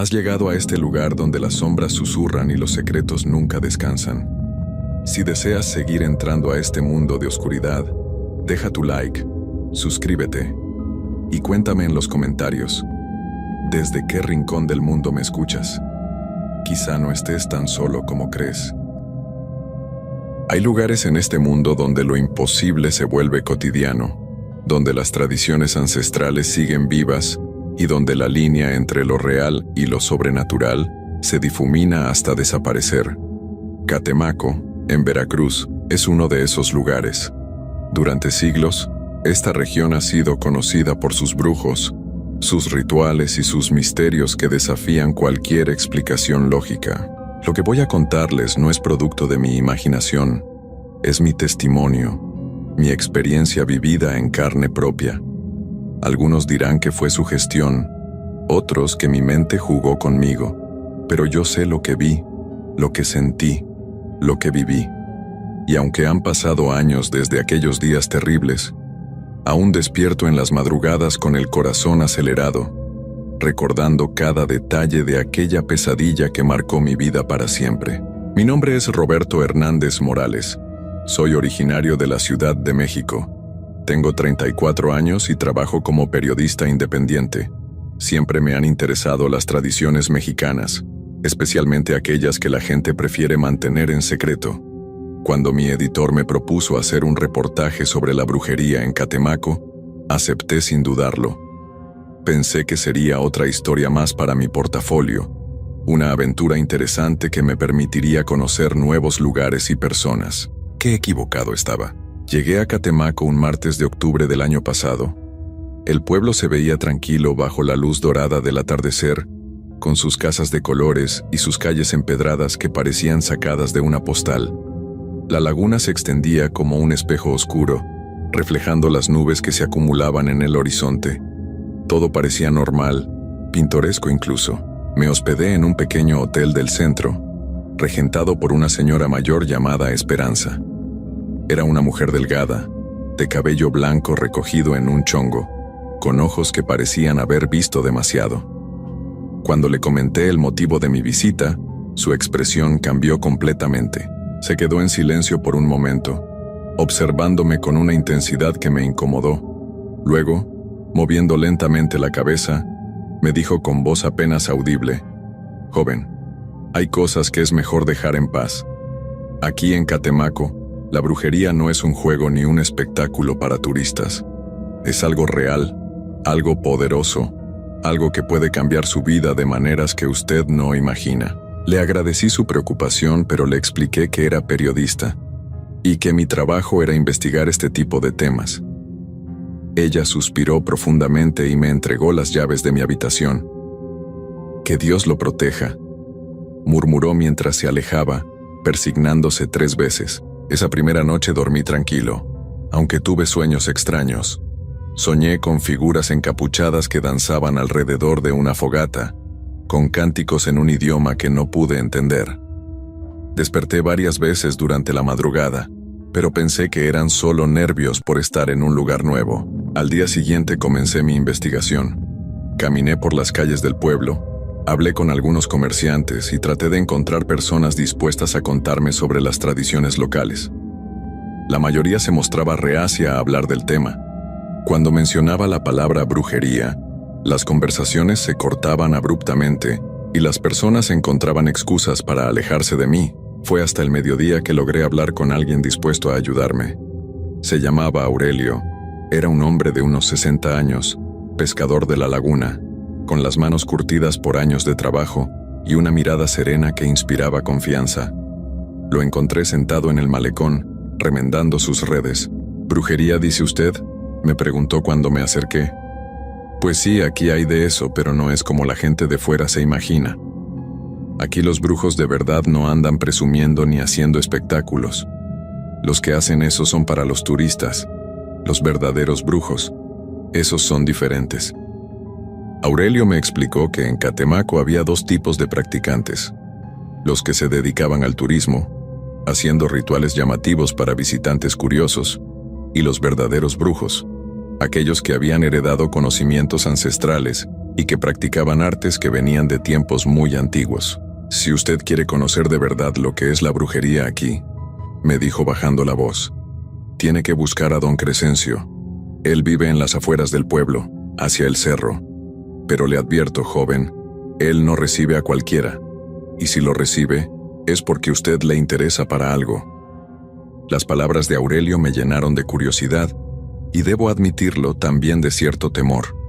Has llegado a este lugar donde las sombras susurran y los secretos nunca descansan. Si deseas seguir entrando a este mundo de oscuridad, deja tu like, suscríbete y cuéntame en los comentarios, ¿desde qué rincón del mundo me escuchas? Quizá no estés tan solo como crees. Hay lugares en este mundo donde lo imposible se vuelve cotidiano, donde las tradiciones ancestrales siguen vivas y donde la línea entre lo real y lo sobrenatural se difumina hasta desaparecer. Catemaco, en Veracruz, es uno de esos lugares. Durante siglos, esta región ha sido conocida por sus brujos, sus rituales y sus misterios que desafían cualquier explicación lógica. Lo que voy a contarles no es producto de mi imaginación, es mi testimonio, mi experiencia vivida en carne propia. Algunos dirán que fue sugestión, otros que mi mente jugó conmigo, pero yo sé lo que vi, lo que sentí, lo que viví. Y aunque han pasado años desde aquellos días terribles, aún despierto en las madrugadas con el corazón acelerado, recordando cada detalle de aquella pesadilla que marcó mi vida para siempre. Mi nombre es Roberto Hernández Morales. Soy originario de la Ciudad de México. Tengo 34 años y trabajo como periodista independiente. Siempre me han interesado las tradiciones mexicanas, especialmente aquellas que la gente prefiere mantener en secreto. Cuando mi editor me propuso hacer un reportaje sobre la brujería en Catemaco, acepté sin dudarlo. Pensé que sería otra historia más para mi portafolio, una aventura interesante que me permitiría conocer nuevos lugares y personas. Qué equivocado estaba. Llegué a Catemaco un martes de octubre del año pasado. El pueblo se veía tranquilo bajo la luz dorada del atardecer, con sus casas de colores y sus calles empedradas que parecían sacadas de una postal. La laguna se extendía como un espejo oscuro, reflejando las nubes que se acumulaban en el horizonte. Todo parecía normal, pintoresco incluso. Me hospedé en un pequeño hotel del centro, regentado por una señora mayor llamada Esperanza. Era una mujer delgada, de cabello blanco recogido en un chongo, con ojos que parecían haber visto demasiado. Cuando le comenté el motivo de mi visita, su expresión cambió completamente. Se quedó en silencio por un momento, observándome con una intensidad que me incomodó. Luego, moviendo lentamente la cabeza, me dijo con voz apenas audible: «Joven, hay cosas que es mejor dejar en paz. Aquí en Catemaco, la brujería no es un juego ni un espectáculo para turistas. Es algo real, algo poderoso, algo que puede cambiar su vida de maneras que usted no imagina». Le agradecí su preocupación, pero le expliqué que era periodista y que mi trabajo era investigar este tipo de temas. Ella suspiró profundamente y me entregó las llaves de mi habitación. «Que Dios lo proteja», murmuró mientras se alejaba, persignándose 3 veces. Esa primera noche dormí tranquilo, aunque tuve sueños extraños. Soñé con figuras encapuchadas que danzaban alrededor de una fogata, con cánticos en un idioma que no pude entender. Desperté varias veces durante la madrugada, pero pensé que eran solo nervios por estar en un lugar nuevo. Al día siguiente comencé mi investigación. Caminé por las calles del pueblo, hablé con algunos comerciantes y traté de encontrar personas dispuestas a contarme sobre las tradiciones locales. La mayoría se mostraba reacia a hablar del tema. Cuando mencionaba la palabra brujería, las conversaciones se cortaban abruptamente y las personas encontraban excusas para alejarse de mí. Fue hasta el mediodía que logré hablar con alguien dispuesto a ayudarme. Se llamaba Aurelio. Era un hombre de unos 60 años, pescador de la laguna, con las manos curtidas por años de trabajo y una mirada serena que inspiraba confianza. Lo encontré sentado en el malecón, remendando sus redes. «¿Brujería, dice usted?», me preguntó cuando me acerqué. «Pues sí, aquí hay de eso, pero no es como la gente de fuera se imagina. Aquí los brujos de verdad no andan presumiendo ni haciendo espectáculos. Los que hacen eso son para los turistas. Los verdaderos brujos, esos son diferentes». Aurelio me explicó que en Catemaco había 2 tipos de practicantes: los que se dedicaban al turismo, haciendo rituales llamativos para visitantes curiosos, y los verdaderos brujos, aquellos que habían heredado conocimientos ancestrales y que practicaban artes que venían de tiempos muy antiguos. Si usted quiere conocer de verdad lo que es la brujería aquí, me dijo bajando la voz, tiene que buscar a don Crescencio. Él vive en las afueras del pueblo, hacia el cerro. Pero le advierto, joven, él no recibe a cualquiera, y si lo recibe, es porque usted le interesa para algo. Las palabras de Aurelio me llenaron de curiosidad, y debo admitirlo, también de cierto temor.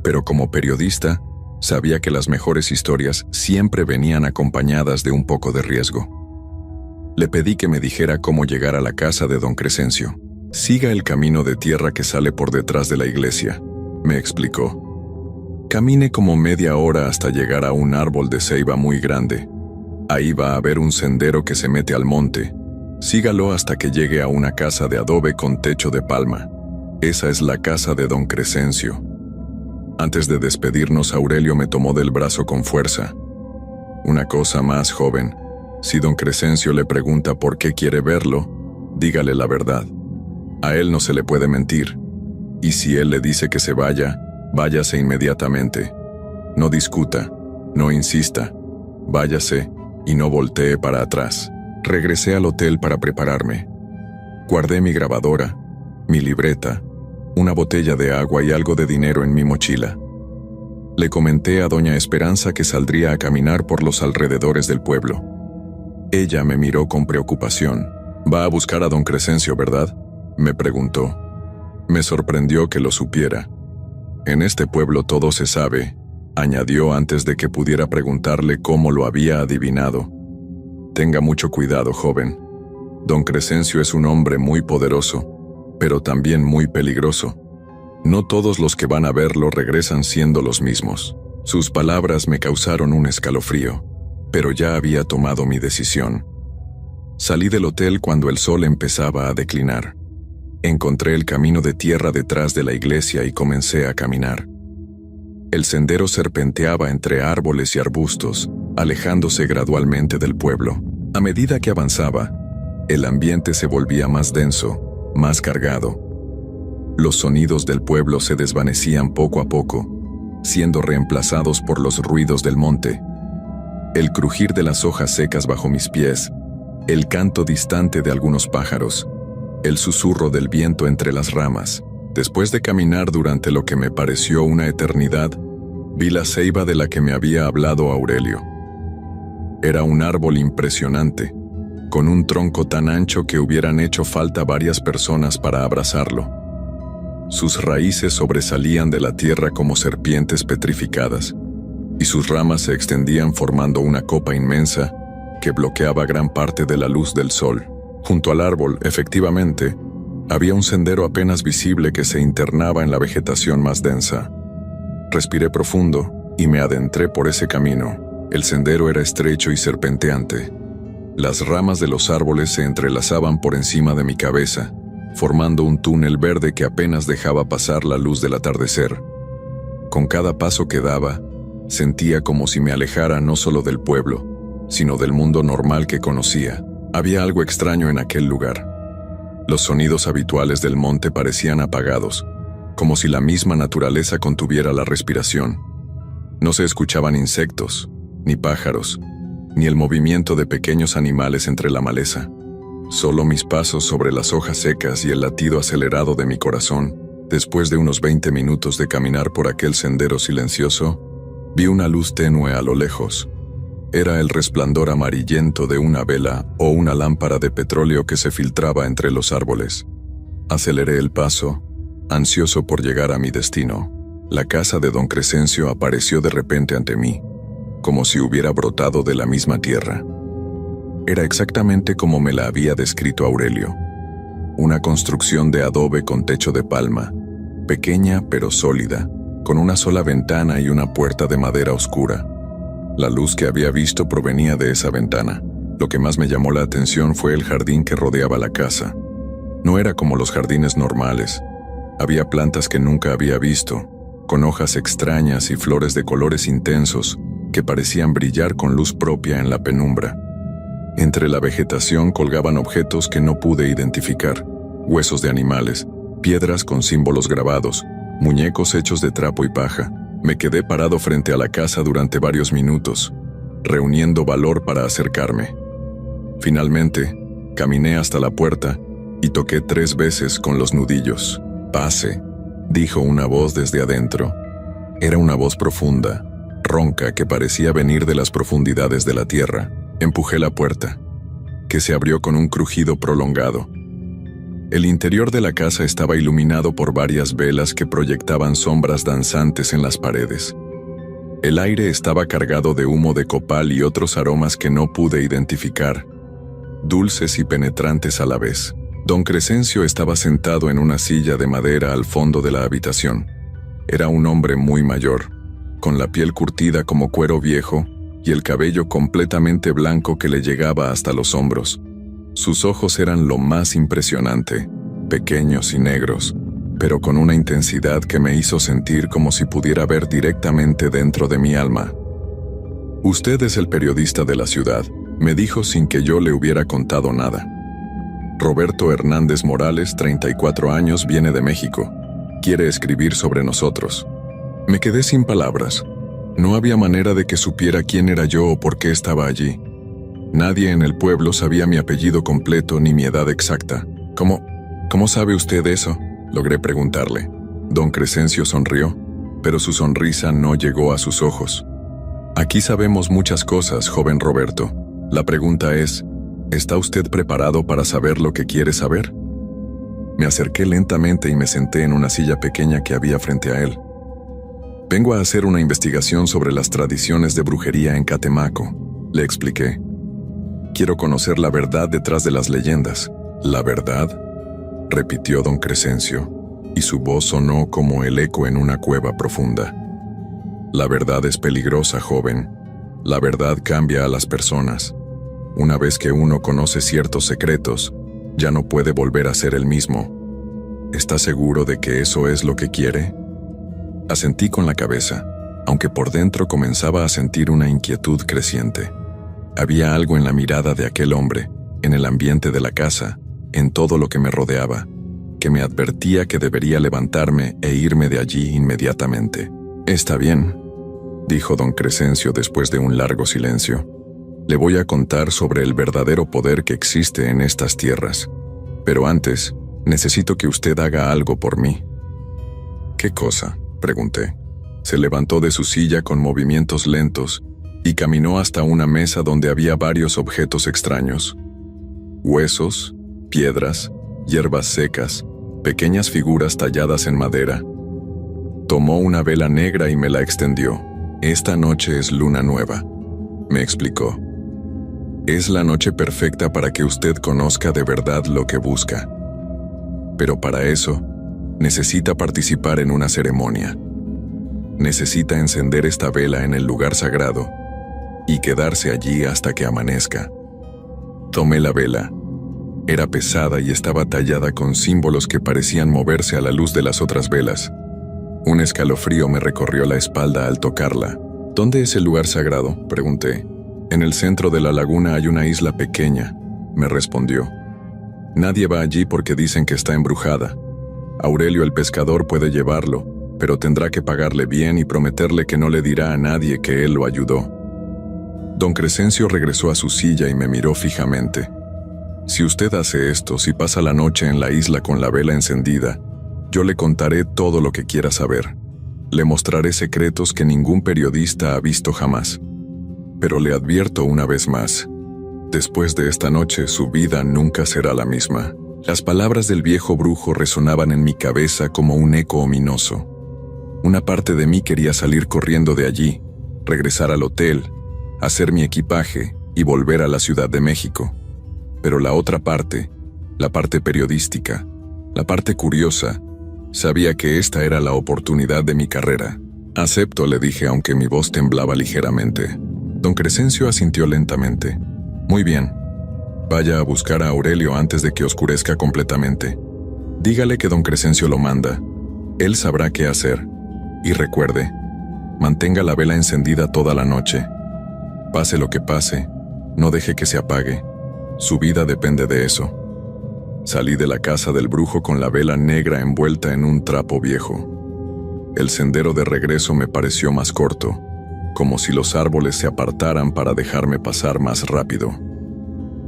Pero como periodista, sabía que las mejores historias siempre venían acompañadas de un poco de riesgo. Le pedí que me dijera cómo llegar a la casa de don Crescencio. Siga el camino de tierra que sale por detrás de la iglesia, me explicó. Camine como media hora hasta llegar a un árbol de ceiba muy grande. Ahí va a haber un sendero que se mete al monte. Sígalo hasta que llegue a una casa de adobe con techo de palma. Esa es la casa de don Crescencio. Antes de despedirnos, Aurelio me tomó del brazo con fuerza. Una cosa más, joven. Si don Crescencio le pregunta por qué quiere verlo, dígale la verdad. A él no se le puede mentir. Y si él le dice que se vaya, váyase inmediatamente. No discuta, no insista. Váyase y no voltee para atrás. Regresé al hotel para prepararme. Guardé mi grabadora, mi libreta, una botella de agua y algo de dinero en mi mochila. Le comenté a doña Esperanza que saldría a caminar por los alrededores del pueblo. Ella me miró con preocupación. «Va a buscar a don Crescencio, ¿verdad?», me preguntó. Me sorprendió que lo supiera. «En este pueblo todo se sabe», añadió antes de que pudiera preguntarle cómo lo había adivinado. «Tenga mucho cuidado, joven. Don Crescencio es un hombre muy poderoso, pero también muy peligroso. No todos los que van a verlo regresan siendo los mismos». Sus palabras me causaron un escalofrío, pero ya había tomado mi decisión. Salí del hotel cuando el sol empezaba a declinar. Encontré el camino de tierra detrás de la iglesia y comencé a caminar. El sendero serpenteaba entre árboles y arbustos, alejándose gradualmente del pueblo. A medida que avanzaba, el ambiente se volvía más denso, más cargado. Los sonidos del pueblo se desvanecían poco a poco, siendo reemplazados por los ruidos del monte. El crujir de las hojas secas bajo mis pies, el canto distante de algunos pájaros, el susurro del viento entre las ramas. Después de caminar durante lo que me pareció una eternidad, vi la ceiba de la que me había hablado Aurelio. Era un árbol impresionante, con un tronco tan ancho que hubieran hecho falta varias personas para abrazarlo. Sus raíces sobresalían de la tierra como serpientes petrificadas, y sus ramas se extendían formando una copa inmensa que bloqueaba gran parte de la luz del sol. Junto al árbol, efectivamente, había un sendero apenas visible que se internaba en la vegetación más densa. Respiré profundo y me adentré por ese camino. El sendero era estrecho y serpenteante. Las ramas de los árboles se entrelazaban por encima de mi cabeza, formando un túnel verde que apenas dejaba pasar la luz del atardecer. Con cada paso que daba, sentía como si me alejara no solo del pueblo, sino del mundo normal que conocía. Había algo extraño en aquel lugar. Los sonidos habituales del monte parecían apagados, como si la misma naturaleza contuviera la respiración. No se escuchaban insectos, ni pájaros, ni el movimiento de pequeños animales entre la maleza. Solo mis pasos sobre las hojas secas y el latido acelerado de mi corazón. Después de unos 20 minutos de caminar por aquel sendero silencioso, vi una luz tenue a lo lejos. Era el resplandor amarillento de una vela o una lámpara de petróleo que se filtraba entre los árboles. Aceleré el paso, ansioso por llegar a mi destino. La casa de don Crescencio apareció de repente ante mí, como si hubiera brotado de la misma tierra. Era exactamente como me la había descrito Aurelio. Una construcción de adobe con techo de palma, pequeña pero sólida, con una sola ventana y una puerta de madera oscura. La luz que había visto provenía de esa ventana. Lo que más me llamó la atención fue el jardín que rodeaba la casa. No era como los jardines normales. Había plantas que nunca había visto, con hojas extrañas y flores de colores intensos que parecían brillar con luz propia en la penumbra. Entre la vegetación colgaban objetos que no pude identificar: huesos de animales, piedras con símbolos grabados, muñecos hechos de trapo y paja. Me quedé parado frente a la casa durante varios minutos, reuniendo valor para acercarme. Finalmente, caminé hasta la puerta y toqué 3 veces con los nudillos. «Pase», dijo una voz desde adentro. Era una voz profunda, ronca, que parecía venir de las profundidades de la tierra. Empujé la puerta, que se abrió con un crujido prolongado. El interior de la casa estaba iluminado por varias velas que proyectaban sombras danzantes en las paredes. El aire estaba cargado de humo de copal y otros aromas que no pude identificar, dulces y penetrantes a la vez. Don Crescencio estaba sentado en una silla de madera al fondo de la habitación. Era un hombre muy mayor, con la piel curtida como cuero viejo y el cabello completamente blanco que le llegaba hasta los hombros. Sus ojos eran lo más impresionante, pequeños y negros, pero con una intensidad que me hizo sentir como si pudiera ver directamente dentro de mi alma. «Usted es el periodista de la ciudad», me dijo sin que yo le hubiera contado nada. «Roberto Hernández Morales, 34 años, viene de México. Quiere escribir sobre nosotros». Me quedé sin palabras. No había manera de que supiera quién era yo o por qué estaba allí. Nadie en el pueblo sabía mi apellido completo ni mi edad exacta. ¿Cómo sabe usted eso?», logré preguntarle. Don Crescencio sonrió, pero su sonrisa no llegó a sus ojos. «Aquí sabemos muchas cosas, joven Roberto. La pregunta es, ¿está usted preparado para saber lo que quiere saber?». Me acerqué lentamente y me senté en una silla pequeña que había frente a él. «Vengo a hacer una investigación sobre las tradiciones de brujería en Catemaco», le expliqué. «Quiero conocer la verdad detrás de las leyendas». «¿La verdad?», repitió don Crescencio, y su voz sonó como el eco en una cueva profunda. «La verdad es peligrosa, joven. La verdad cambia a las personas. Una vez que uno conoce ciertos secretos, ya no puede volver a ser el mismo. ¿Está seguro de que eso es lo que quiere?». Asentí con la cabeza, aunque por dentro comenzaba a sentir una inquietud creciente. Había algo en la mirada de aquel hombre, en el ambiente de la casa, en todo lo que me rodeaba, que me advertía que debería levantarme e irme de allí inmediatamente. «Está bien», dijo don Crescencio después de un largo silencio. «Le voy a contar sobre el verdadero poder que existe en estas tierras. Pero antes, necesito que usted haga algo por mí». «¿Qué cosa?», pregunté. Se levantó de su silla con movimientos lentos y caminó hasta una mesa donde había varios objetos extraños. Huesos, piedras, hierbas secas, pequeñas figuras talladas en madera. Tomó una vela negra y me la extendió. «Esta noche es luna nueva», me explicó. «Es la noche perfecta para que usted conozca de verdad lo que busca. Pero para eso, necesita participar en una ceremonia. Necesita encender esta vela en el lugar sagrado y quedarse allí hasta que amanezca». Tomé la vela. Era pesada y estaba tallada con símbolos que parecían moverse a la luz de las otras velas. Un escalofrío me recorrió la espalda al tocarla. «¿Dónde es el lugar sagrado?», pregunté. «En el centro de la laguna hay una isla pequeña», me respondió. «Nadie va allí porque dicen que está embrujada. Aurelio el pescador puede llevarlo, pero tendrá que pagarle bien y prometerle que no le dirá a nadie que él lo ayudó». Don Crescencio regresó a su silla y me miró fijamente. «Si usted hace esto, si pasa la noche en la isla con la vela encendida, yo le contaré todo lo que quiera saber. Le mostraré secretos que ningún periodista ha visto jamás. Pero le advierto una vez más, después de esta noche su vida nunca será la misma». Las palabras del viejo brujo resonaban en mi cabeza como un eco ominoso. Una parte de mí quería salir corriendo de allí, regresar al hotel, hacer mi equipaje y volver a la Ciudad de México. Pero la otra parte, la parte periodística, la parte curiosa, sabía que esta era la oportunidad de mi carrera. «Acepto», le dije, aunque mi voz temblaba ligeramente. Don Crescencio asintió lentamente. «Muy bien. Vaya a buscar a Aurelio antes de que oscurezca completamente. Dígale que don Crescencio lo manda. Él sabrá qué hacer. Y recuerde, mantenga la vela encendida toda la noche. Pase lo que pase, no deje que se apague. Su vida depende de eso». Salí de la casa del brujo con la vela negra envuelta en un trapo viejo. El sendero de regreso me pareció más corto, como si los árboles se apartaran para dejarme pasar más rápido.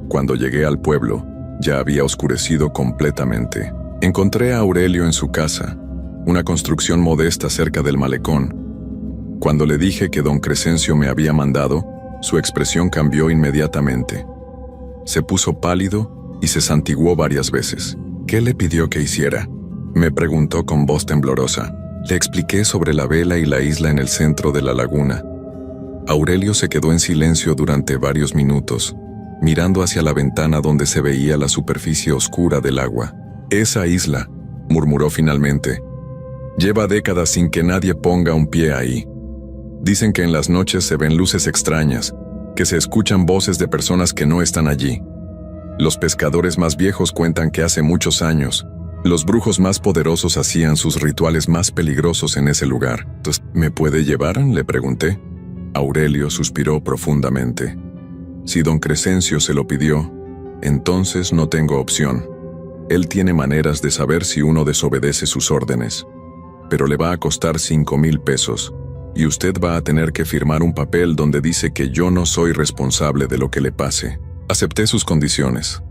Cuando llegué al pueblo, ya había oscurecido completamente. Encontré a Aurelio en su casa, una construcción modesta cerca del malecón. Cuando le dije que don Crescencio me había mandado, su expresión cambió inmediatamente. Se puso pálido y se santiguó varias veces. ¿Qué le pidió que hiciera?, me preguntó con voz temblorosa. Le expliqué sobre la vela y la isla en el centro de la laguna. Aurelio se quedó en silencio durante varios minutos, mirando hacia la ventana donde se veía la superficie oscura del agua. «Esa isla», murmuró finalmente, «lleva décadas sin que nadie ponga un pie ahí. Dicen que en las noches se ven luces extrañas, que se escuchan voces de personas que no están allí. Los pescadores más viejos cuentan que hace muchos años, los brujos más poderosos hacían sus rituales más peligrosos en ese lugar. ¿Me puede llevar?», le pregunté. Aurelio suspiró profundamente. «Si don Crescencio se lo pidió, entonces no tengo opción. Él tiene maneras de saber si uno desobedece sus órdenes. Pero le va a costar 5,000 pesos, y usted va a tener que firmar un papel donde dice que yo no soy responsable de lo que le pase». Acepté sus condiciones.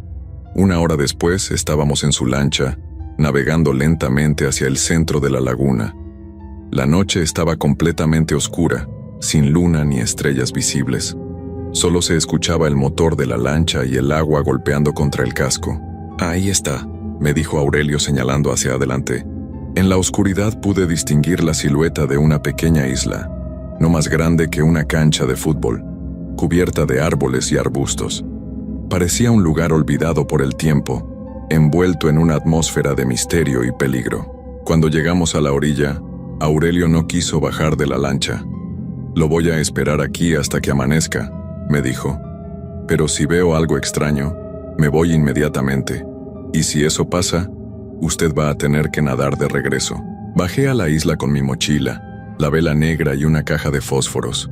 1 hora después estábamos en su lancha, navegando lentamente hacia el centro de la laguna. La noche estaba completamente oscura, sin luna ni estrellas visibles. Solo se escuchaba el motor de la lancha y el agua golpeando contra el casco. «Ahí está», me dijo Aurelio señalando hacia adelante. En la oscuridad pude distinguir la silueta de una pequeña isla, no más grande que una cancha de fútbol, cubierta de árboles y arbustos. Parecía un lugar olvidado por el tiempo, envuelto en una atmósfera de misterio y peligro. Cuando llegamos a la orilla, Aurelio no quiso bajar de la lancha. «Lo voy a esperar aquí hasta que amanezca», me dijo. «Pero si veo algo extraño, me voy inmediatamente. Y si eso pasa, usted va a tener que nadar de regreso». Bajé a la isla con mi mochila, la vela negra y una caja de fósforos.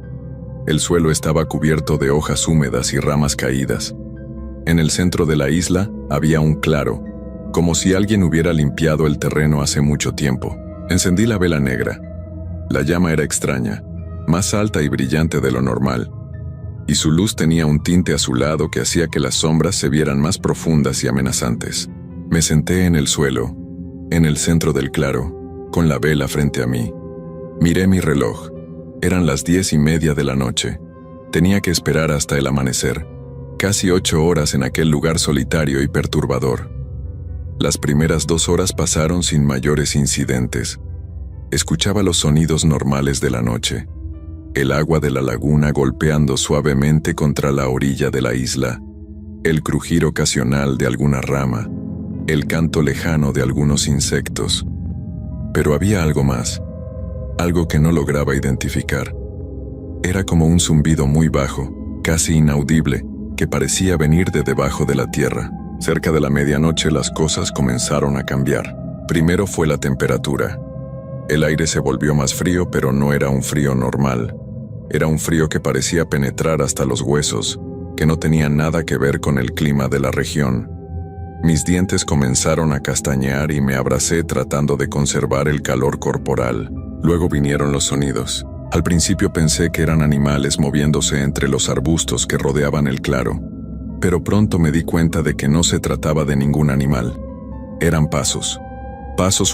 El suelo estaba cubierto de hojas húmedas y ramas caídas. En el centro de la isla había un claro, como si alguien hubiera limpiado el terreno hace mucho tiempo. Encendí la vela negra. La llama era extraña, más alta y brillante de lo normal, y su luz tenía un tinte azulado que hacía que las sombras se vieran más profundas y amenazantes. Me senté en el suelo, en el centro del claro, con la vela frente a mí. Miré mi reloj. Eran las 10:30 de la noche. Tenía que esperar hasta el amanecer. Casi 8 horas en aquel lugar solitario y perturbador. Las primeras 2 horas pasaron sin mayores incidentes. Escuchaba los sonidos normales de la noche. El agua de la laguna golpeando suavemente contra la orilla de la isla, el crujir ocasional de alguna rama, el canto lejano de algunos insectos. Pero había algo más, algo que no lograba identificar. Era como un zumbido muy bajo, casi inaudible, que parecía venir de debajo de la tierra. Cerca de la medianoche las cosas comenzaron a cambiar. Primero fue la temperatura. El aire se volvió más frío, pero no era un frío normal. Era un frío que parecía penetrar hasta los huesos, que no tenía nada que ver con el clima de la región. Mis dientes comenzaron a castañear y me abracé tratando de conservar el calor corporal. Luego vinieron los sonidos. Al principio pensé que eran animales moviéndose entre los arbustos que rodeaban el claro, pero pronto me di cuenta de que no se trataba de ningún animal. Eran pasos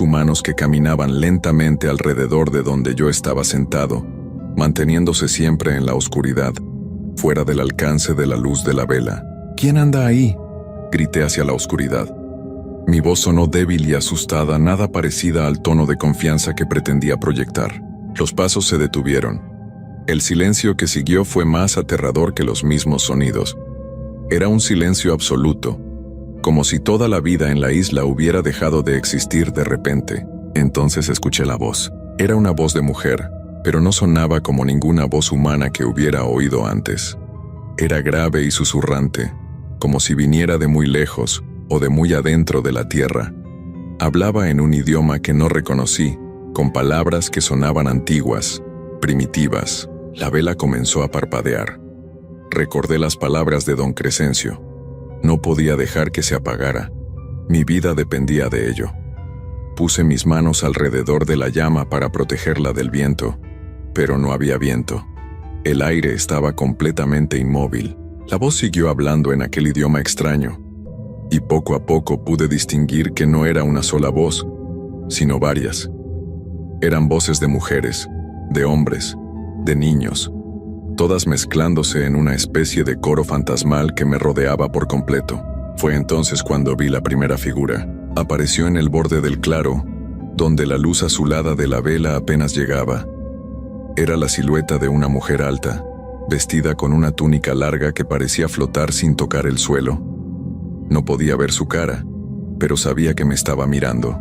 humanos que caminaban lentamente alrededor de donde yo estaba sentado, manteniéndose siempre en la oscuridad, fuera del alcance de la luz de la vela. «¿Quién anda ahí?», grité hacia la oscuridad. Mi voz sonó débil y asustada, nada parecida al tono de confianza que pretendía proyectar. Los pasos se detuvieron. El silencio que siguió fue más aterrador que los mismos sonidos. Era un silencio absoluto, como si toda la vida en la isla hubiera dejado de existir de repente. Entonces escuché la voz. Era una voz de mujer, pero no sonaba como ninguna voz humana que hubiera oído antes. Era grave y susurrante, como si viniera de muy lejos o de muy adentro de la tierra. Hablaba en un idioma que no reconocí, con palabras que sonaban antiguas, primitivas. La vela comenzó a parpadear. Recordé las palabras de don Crescencio. No podía dejar que se apagara. Mi vida dependía de ello. Puse mis manos alrededor de la llama para protegerla del viento, pero no había viento. El aire estaba completamente inmóvil. La voz siguió hablando en aquel idioma extraño, y poco a poco pude distinguir que no era una sola voz, sino varias. Eran voces de mujeres, de hombres, de niños, todas mezclándose en una especie de coro fantasmal que me rodeaba por completo. Fue entonces cuando vi la primera figura. Apareció en el borde del claro, donde la luz azulada de la vela apenas llegaba. Era la silueta de una mujer alta, vestida con una túnica larga que parecía flotar sin tocar el suelo. No podía ver su cara, pero sabía que me estaba mirando.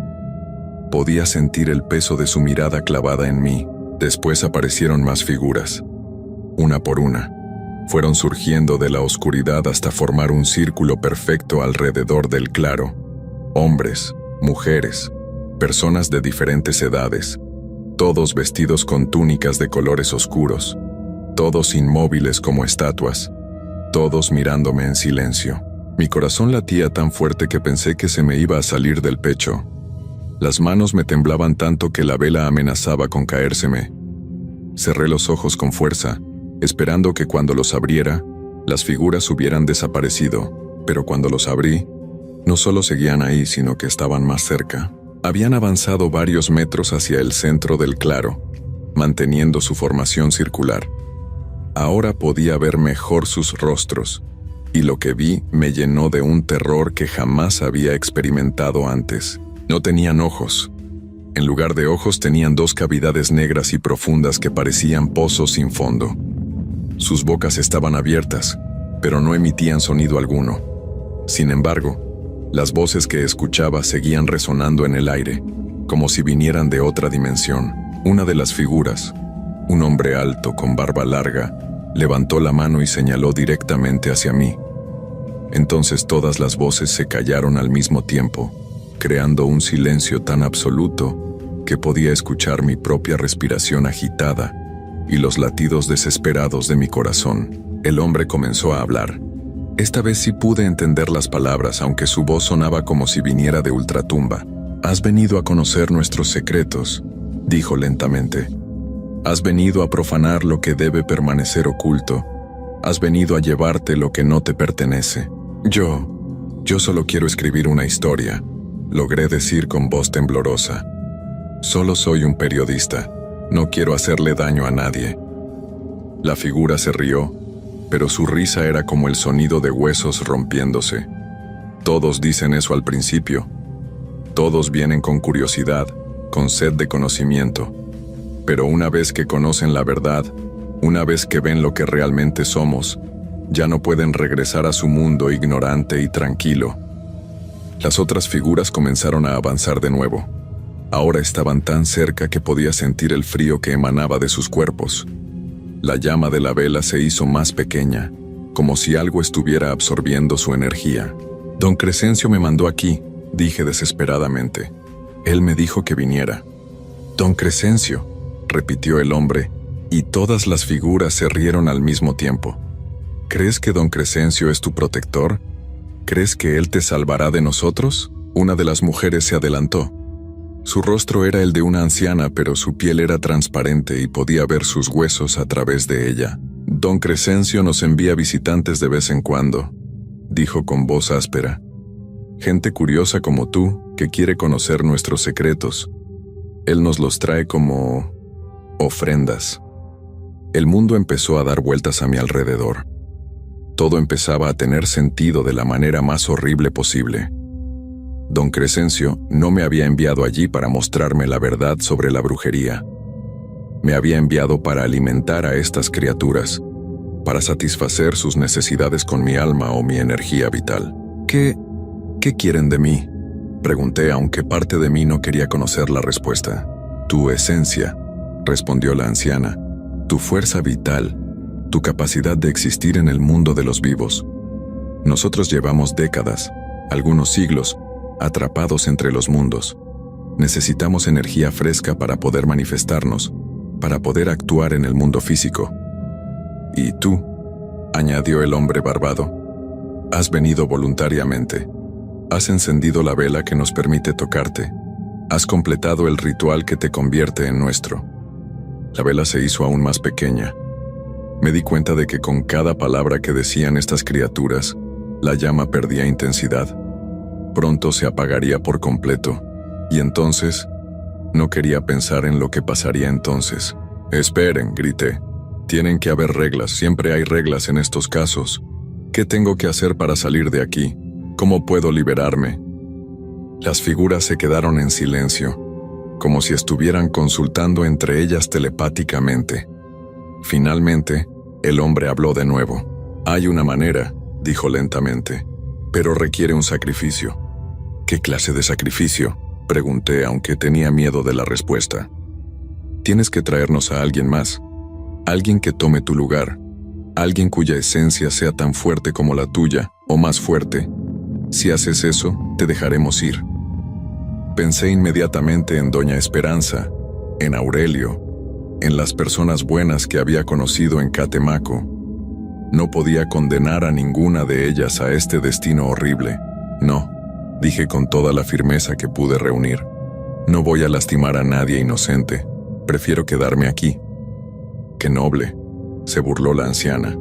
Podía sentir el peso de su mirada clavada en mí. Después aparecieron más figuras. Una por una, fueron surgiendo de la oscuridad hasta formar un círculo perfecto alrededor del claro. Hombres, mujeres, personas de diferentes edades, todos vestidos con túnicas de colores oscuros, todos inmóviles como estatuas, todos mirándome en silencio. Mi corazón latía tan fuerte que pensé que se me iba a salir del pecho. Las manos me temblaban tanto que la vela amenazaba con caérseme. Cerré los ojos con fuerza, esperando que cuando los abriera, las figuras hubieran desaparecido, pero cuando los abrí, no solo seguían ahí, sino que estaban más cerca. Habían avanzado varios metros hacia el centro del claro, manteniendo su formación circular. Ahora podía ver mejor sus rostros, y lo que vi me llenó de un terror que jamás había experimentado antes. No tenían ojos. En lugar de ojos tenían dos cavidades negras y profundas que parecían pozos sin fondo. Sus bocas estaban abiertas, pero no emitían sonido alguno. Sin embargo, las voces que escuchaba seguían resonando en el aire, como si vinieran de otra dimensión. Una de las figuras, un hombre alto con barba larga, levantó la mano y señaló directamente hacia mí. Entonces todas las voces se callaron al mismo tiempo, creando un silencio tan absoluto que podía escuchar mi propia respiración agitada y los latidos desesperados de mi corazón. El hombre comenzó a hablar. Esta vez sí pude entender las palabras, aunque su voz sonaba como si viniera de ultratumba. «Has venido a conocer nuestros secretos», dijo lentamente. «Has venido a profanar lo que debe permanecer oculto. Has venido a llevarte lo que no te pertenece». Yo solo quiero escribir una historia», logré decir con voz temblorosa. «Solo soy un periodista. No quiero hacerle daño a nadie». La figura se rió, pero su risa era como el sonido de huesos rompiéndose. Todos dicen eso al principio. Todos vienen con curiosidad, con sed de conocimiento. Pero una vez que conocen la verdad, una vez que ven lo que realmente somos, ya no pueden regresar a su mundo ignorante y tranquilo. Las otras figuras comenzaron a avanzar de nuevo. Ahora estaban tan cerca que podía sentir el frío que emanaba de sus cuerpos. La llama de la vela se hizo más pequeña, como si algo estuviera absorbiendo su energía. «Don Crescencio me mandó aquí», dije desesperadamente. «Él me dijo que viniera». «Don Crescencio», repitió el hombre, y todas las figuras se rieron al mismo tiempo. «¿Crees que Don Crescencio es tu protector? ¿Crees que él te salvará de nosotros?» Una de las mujeres se adelantó. Su rostro era el de una anciana, pero su piel era transparente y podía ver sus huesos a través de ella. «Don Crescencio nos envía visitantes de vez en cuando», dijo con voz áspera. «Gente curiosa como tú, que quiere conocer nuestros secretos. Él nos los trae como ofrendas». El mundo empezó a dar vueltas a mi alrededor. Todo empezaba a tener sentido de la manera más horrible posible. Don Crescencio no me había enviado allí para mostrarme la verdad sobre la brujería. Me había enviado para alimentar a estas criaturas, para satisfacer sus necesidades con mi alma o mi energía vital. ¿Qué quieren de mí?», pregunté, aunque parte de mí no quería conocer la respuesta. «Tu esencia», respondió la anciana, «tu fuerza vital, tu capacidad de existir en el mundo de los vivos. Nosotros llevamos décadas, algunos siglos, atrapados entre los mundos. Necesitamos energía fresca para poder manifestarnos, para poder actuar en el mundo físico. Y tú», añadió el hombre barbado, «has venido voluntariamente. Has encendido la vela que nos permite tocarte. Has completado el ritual que te convierte en nuestro. La vela se hizo aún más pequeña. Me di cuenta de que con cada palabra que decían estas criaturas, la llama perdía intensidad. Pronto se apagaría por completo, y entonces, no quería pensar en lo que pasaría entonces. «Esperen», grité. «Tienen que haber reglas, siempre hay reglas en estos casos. ¿Qué tengo que hacer para salir de aquí? ¿Cómo puedo liberarme?» Las figuras se quedaron en silencio, como si estuvieran consultando entre ellas telepáticamente. Finalmente, el hombre habló de nuevo. «Hay una manera», dijo lentamente, «pero requiere un sacrificio». «¿Qué clase de sacrificio?», pregunté, aunque tenía miedo de la respuesta. «Tienes que traernos a alguien más, alguien que tome tu lugar, alguien cuya esencia sea tan fuerte como la tuya, o más fuerte. Si haces eso, te dejaremos ir». Pensé inmediatamente en Doña Esperanza, en Aurelio, en las personas buenas que había conocido en Catemaco. No podía condenar a ninguna de ellas a este destino horrible. «No», dije con toda la firmeza que pude reunir. «No voy a lastimar a nadie inocente. Prefiero quedarme aquí». «Qué noble», se burló la anciana.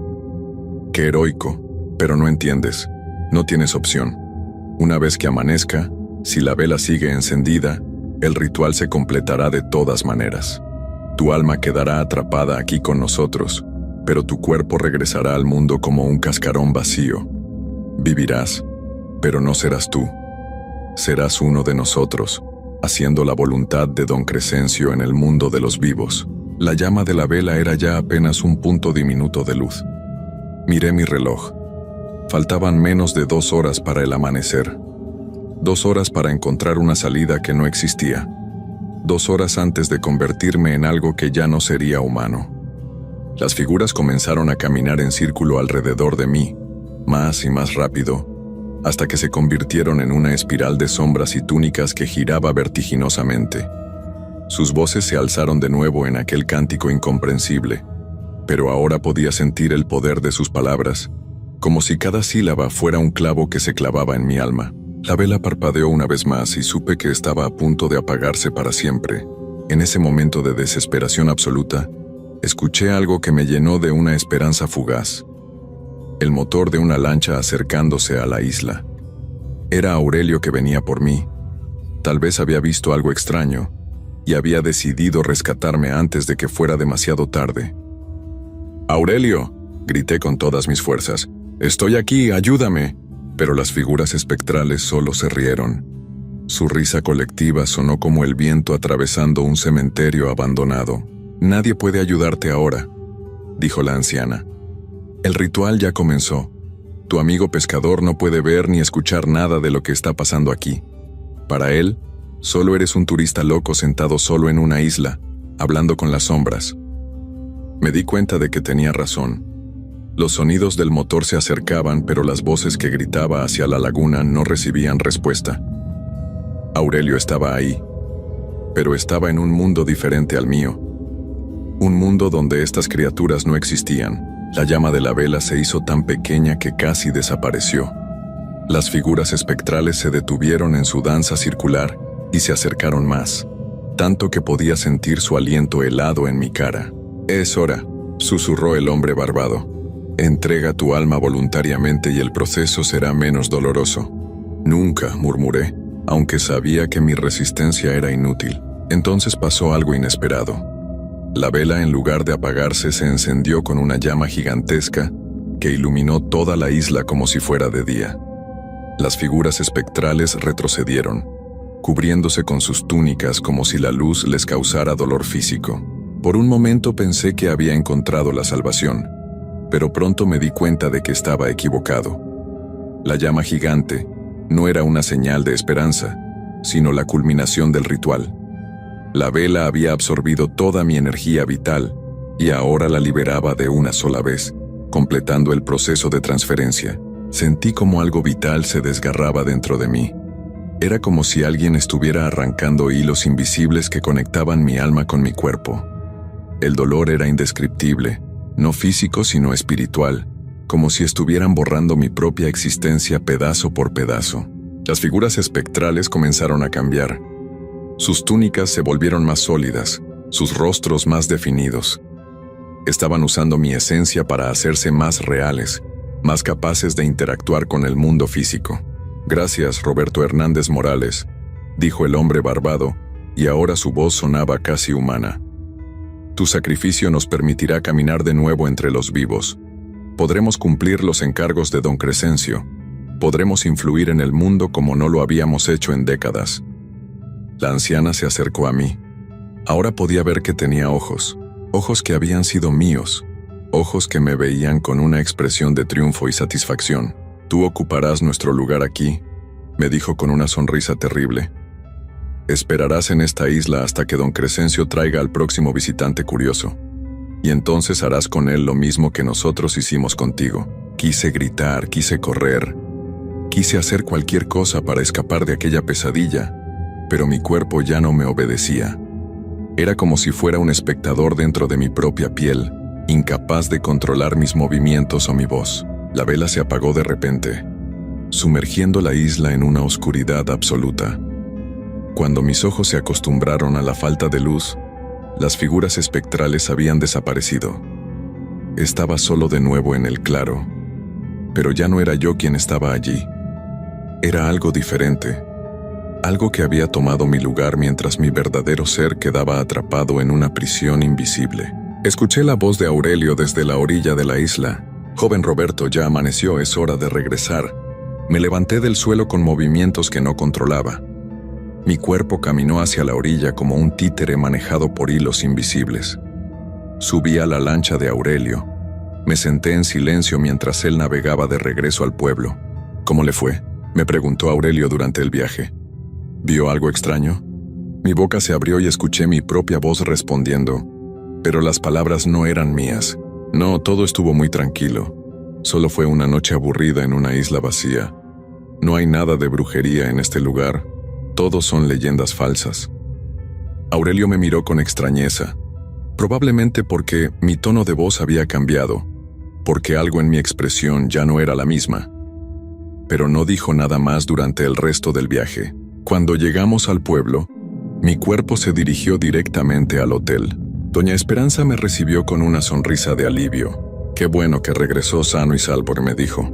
«Qué heroico, pero no entiendes. No tienes opción. Una vez que amanezca, si la vela sigue encendida, el ritual se completará de todas maneras. Tu alma quedará atrapada aquí con nosotros, pero tu cuerpo regresará al mundo como un cascarón vacío. Vivirás, pero no serás tú. Serás uno de nosotros, haciendo la voluntad de don Crescencio en el mundo de los vivos». La llama de la vela era ya apenas un punto diminuto de luz. Miré mi reloj. Faltaban menos de 2 horas para el amanecer. 2 horas para encontrar una salida que no existía. 2 horas antes de convertirme en algo que ya no sería humano. Las figuras comenzaron a caminar en círculo alrededor de mí, más y más rápido, hasta que se convirtieron en una espiral de sombras y túnicas que giraba vertiginosamente. Sus voces se alzaron de nuevo en aquel cántico incomprensible, pero ahora podía sentir el poder de sus palabras, como si cada sílaba fuera un clavo que se clavaba en mi alma. La vela parpadeó una vez más y supe que estaba a punto de apagarse para siempre. En ese momento de desesperación absoluta, escuché algo que me llenó de una esperanza fugaz. El motor de una lancha acercándose a la isla. Era Aurelio que venía por mí. Tal vez había visto algo extraño, y había decidido rescatarme antes de que fuera demasiado tarde. «¡Aurelio!», grité con todas mis fuerzas. «¡Estoy aquí, ayúdame!». Pero las figuras espectrales solo se rieron. Su risa colectiva sonó como el viento atravesando un cementerio abandonado. «Nadie puede ayudarte ahora», dijo la anciana. «El ritual ya comenzó. Tu amigo pescador no puede ver ni escuchar nada de lo que está pasando aquí. Para él, solo eres un turista loco sentado solo en una isla, hablando con las sombras». Me di cuenta de que tenía razón. Los sonidos del motor se acercaban, pero las voces que gritaba hacia la laguna no recibían respuesta. Aurelio estaba ahí, pero estaba en un mundo diferente al mío. Un mundo donde estas criaturas no existían. La llama de la vela se hizo tan pequeña que casi desapareció. Las figuras espectrales se detuvieron en su danza circular y se acercaron más, tanto que podía sentir su aliento helado en mi cara. «Es hora», susurró el hombre barbado. «Entrega tu alma voluntariamente y el proceso será menos doloroso». «Nunca», murmuré, aunque sabía que mi resistencia era inútil. Entonces pasó algo inesperado. La vela, en lugar de apagarse, se encendió con una llama gigantesca que iluminó toda la isla como si fuera de día. Las figuras espectrales retrocedieron, cubriéndose con sus túnicas como si la luz les causara dolor físico. Por un momento pensé que había encontrado la salvación, pero pronto me di cuenta de que estaba equivocado. La llama gigante no era una señal de esperanza, sino la culminación del ritual. La vela había absorbido toda mi energía vital y ahora la liberaba de una sola vez, completando el proceso de transferencia. Sentí como algo vital se desgarraba dentro de mí. Era como si alguien estuviera arrancando hilos invisibles que conectaban mi alma con mi cuerpo. El dolor era indescriptible, no físico sino espiritual, como si estuvieran borrando mi propia existencia pedazo por pedazo. Las figuras espectrales comenzaron a cambiar. Sus túnicas se volvieron más sólidas, sus rostros más definidos. Estaban usando mi esencia para hacerse más reales, más capaces de interactuar con el mundo físico. Gracias, Roberto Hernández Morales, dijo el hombre barbado, y ahora su voz sonaba casi humana. Tu sacrificio nos permitirá caminar de nuevo entre los vivos. Podremos cumplir los encargos de don Crescencio. Podremos influir en el mundo como no lo habíamos hecho en décadas. La anciana se acercó a mí. Ahora podía ver que tenía ojos, ojos que habían sido míos, ojos que me veían con una expresión de triunfo y satisfacción. Tú ocuparás nuestro lugar aquí, me dijo con una sonrisa terrible. Esperarás en esta isla hasta que don Crescencio traiga al próximo visitante curioso. Y entonces harás con él lo mismo que nosotros hicimos contigo. Quise gritar, quise correr, quise hacer cualquier cosa para escapar de aquella pesadilla, pero mi cuerpo ya no me obedecía. Era como si fuera un espectador dentro de mi propia piel, incapaz de controlar mis movimientos o mi voz. La vela se apagó de repente, sumergiendo la isla en una oscuridad absoluta. Cuando mis ojos se acostumbraron a la falta de luz, las figuras espectrales habían desaparecido. Estaba solo de nuevo en el claro, pero ya no era yo quien estaba allí. Era algo diferente, algo que había tomado mi lugar mientras mi verdadero ser quedaba atrapado en una prisión invisible. Escuché la voz de Aurelio desde la orilla de la isla. Joven Roberto, ya amaneció, es hora de regresar. Me levanté del suelo con movimientos que no controlaba. Mi cuerpo caminó hacia la orilla como un títere manejado por hilos invisibles. Subí a la lancha de Aurelio. Me senté en silencio mientras él navegaba de regreso al pueblo. ¿Cómo le fue?, me preguntó Aurelio durante el viaje. ¿Vio algo extraño? Mi boca se abrió y escuché mi propia voz respondiendo, pero las palabras no eran mías. No, todo estuvo muy tranquilo. Solo fue una noche aburrida en una isla vacía. No hay nada de brujería en este lugar. Todos son leyendas falsas. Aurelio me miró con extrañeza, probablemente porque mi tono de voz había cambiado, porque algo en mi expresión ya no era la misma. Pero no dijo nada más durante el resto del viaje. Cuando llegamos al pueblo, mi cuerpo se dirigió directamente al hotel. Doña Esperanza me recibió con una sonrisa de alivio. Qué bueno que regresó sano y salvo, me dijo.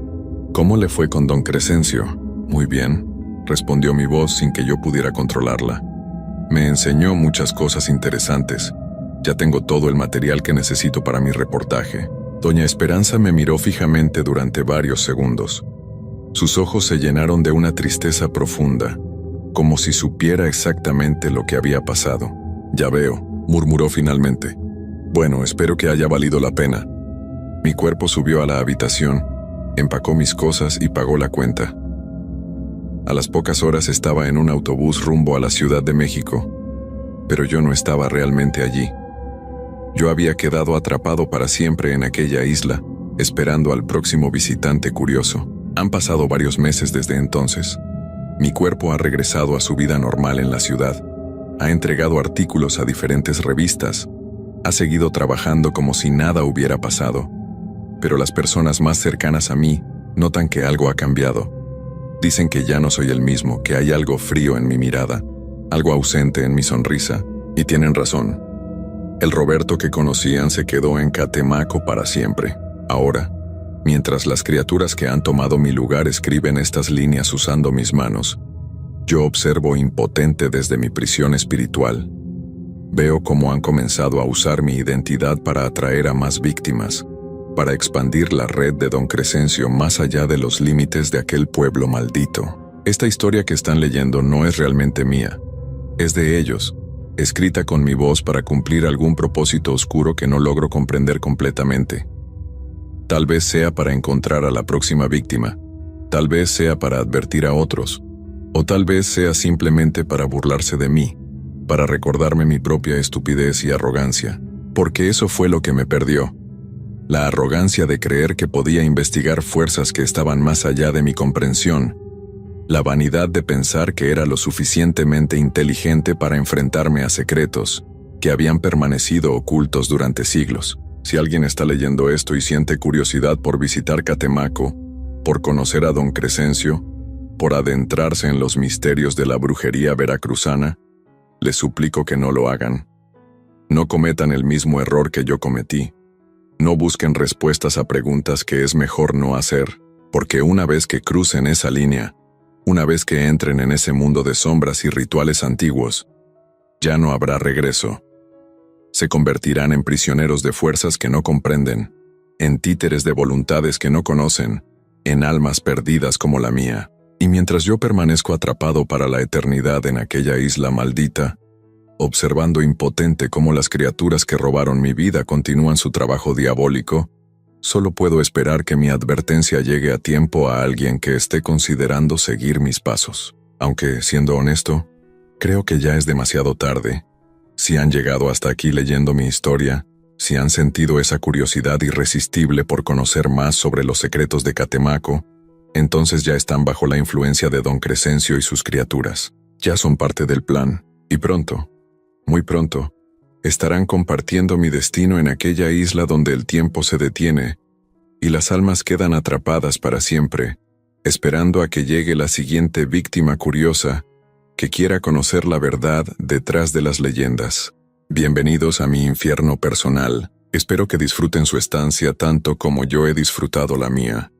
¿Cómo le fue con don Crescencio? Muy bien, respondió mi voz sin que yo pudiera controlarla. Me enseñó muchas cosas interesantes. Ya tengo todo el material que necesito para mi reportaje. Doña Esperanza me miró fijamente durante varios segundos. Sus ojos se llenaron de una tristeza profunda, como si supiera exactamente lo que había pasado. Ya veo, murmuró finalmente. Bueno, espero que haya valido la pena. Mi cuerpo subió a la habitación, empacó mis cosas y pagó la cuenta. A las pocas horas estaba en un autobús rumbo a la Ciudad de México, pero yo no estaba realmente allí. Yo había quedado atrapado para siempre en aquella isla, esperando al próximo visitante curioso. Han pasado varios meses desde entonces. Mi cuerpo ha regresado a su vida normal en la ciudad, ha entregado artículos a diferentes revistas, ha seguido trabajando como si nada hubiera pasado, pero las personas más cercanas a mí notan que algo ha cambiado. Dicen que ya no soy el mismo, que hay algo frío en mi mirada, algo ausente en mi sonrisa, y tienen razón. El Roberto que conocían se quedó en Catemaco para siempre. Ahora, mientras las criaturas que han tomado mi lugar escriben estas líneas usando mis manos, yo observo impotente desde mi prisión espiritual. Veo cómo han comenzado a usar mi identidad para atraer a más víctimas, para expandir la red de don Crescencio más allá de los límites de aquel pueblo maldito. Esta historia que están leyendo no es realmente mía, es de ellos, escrita con mi voz para cumplir algún propósito oscuro que no logro comprender completamente. Tal vez sea para encontrar a la próxima víctima, tal vez sea para advertir a otros, o tal vez sea simplemente para burlarse de mí, para recordarme mi propia estupidez y arrogancia, porque eso fue lo que me perdió. La arrogancia de creer que podía investigar fuerzas que estaban más allá de mi comprensión, la vanidad de pensar que era lo suficientemente inteligente para enfrentarme a secretos que habían permanecido ocultos durante siglos. Si alguien está leyendo esto y siente curiosidad por visitar Catemaco, por conocer a don Crescencio, por adentrarse en los misterios de la brujería veracruzana, Les suplico que no lo hagan. No cometan el mismo error que yo cometí. No busquen respuestas a preguntas que es mejor no hacer, porque una vez que crucen esa línea, una vez que entren en ese mundo de sombras y rituales antiguos, ya no habrá regreso. Se convertirán en prisioneros de fuerzas que no comprenden, en títeres de voluntades que no conocen, en almas perdidas como la mía. Y mientras yo permanezco atrapado para la eternidad en aquella isla maldita, observando impotente cómo las criaturas que robaron mi vida continúan su trabajo diabólico, solo puedo esperar que mi advertencia llegue a tiempo a alguien que esté considerando seguir mis pasos. Aunque, siendo honesto, creo que ya es demasiado tarde. Si han llegado hasta aquí leyendo mi historia, si han sentido esa curiosidad irresistible por conocer más sobre los secretos de Catemaco, entonces ya están bajo la influencia de Don Crescencio y sus criaturas. Ya son parte del plan, y pronto, muy pronto, estarán compartiendo mi destino en aquella isla donde el tiempo se detiene y las almas quedan atrapadas para siempre, esperando a que llegue la siguiente víctima curiosa que quiera conocer la verdad detrás de las leyendas. Bienvenidos a mi infierno personal. Espero que disfruten su estancia tanto como yo he disfrutado la mía.